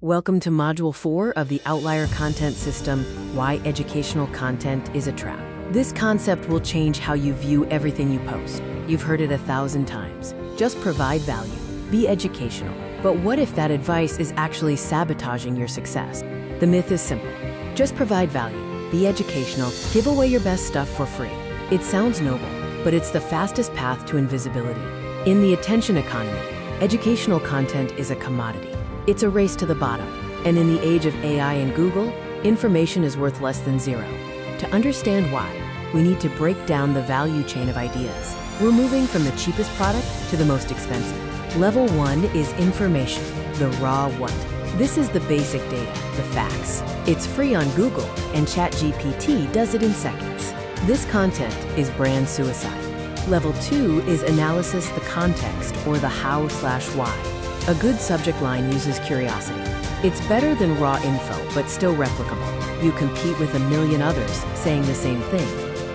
Welcome to Module 4 of the Outlier Content System, Why Educational Content is a Trap. This concept will change how you view everything you post. You've heard it 1,000 times. Just provide value. Be educational. But what if that advice is actually sabotaging your success? The myth is simple. Just provide value. Be educational. Give away your best stuff for free. It sounds noble, but it's the fastest path to invisibility. In the attention economy, educational content is a commodity. It's a race to the bottom, and in the age of AI and Google, information is worth less than zero. To understand why, we need to break down the value chain of ideas. We're moving from the cheapest product to the most expensive. Level 1 is information, the raw what. This is the basic data, the facts. It's free on Google, and ChatGPT does it in seconds. This content is brand suicide. Level 2 is analysis, the context, or the how/why. A good subject line uses curiosity. It's better than raw info, but still replicable. You compete with a million others saying the same thing.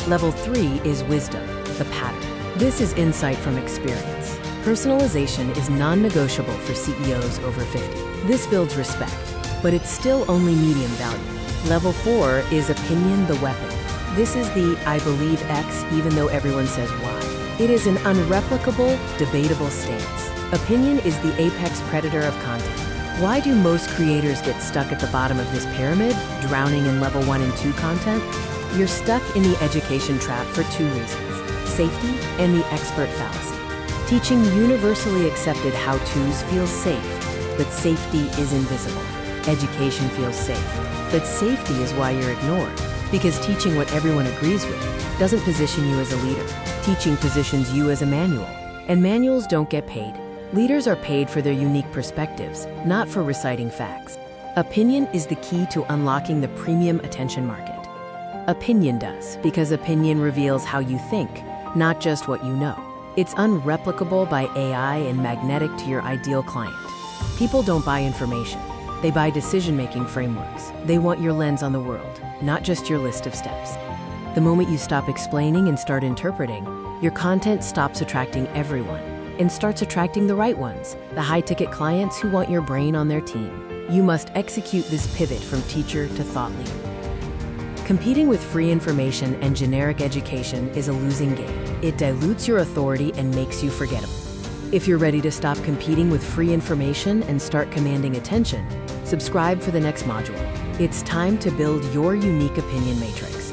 Level 3 is wisdom, the pattern. This is insight from experience. Personalization is non-negotiable for CEOs over 50. This builds respect, but it's still only medium value. Level 4 is opinion, the weapon. This is the I believe X even though everyone says Y. It is an unreplicable, debatable stance. Opinion is the apex predator of content. Why do most creators get stuck at the bottom of this pyramid, drowning in level 1 and 2 content? You're stuck in the education trap for two reasons: safety and the expert fallacy. Teaching universally accepted how-tos feels safe, but safety is invisible. Education feels safe, but safety is why you're ignored. Because teaching what everyone agrees with doesn't position you as a leader. Teaching positions you as a manual, and manuals don't get paid. Leaders are paid for their unique perspectives, not for reciting facts. Opinion is the key to unlocking the premium attention market. Opinion does, because opinion reveals how you think, not just what you know. It's unreplicable by AI and magnetic to your ideal client. People don't buy information. They buy decision-making frameworks. They want your lens on the world, not just your list of steps. The moment you stop explaining and start interpreting, your content stops attracting everyone and starts attracting the right ones, the high-ticket clients who want your brain on their team. You must execute this pivot from teacher to thought leader. Competing with free information and generic education is a losing game. It dilutes your authority and makes you forgettable. If you're ready to stop competing with free information and start commanding attention, subscribe for the next module. It's time to build your unique opinion matrix.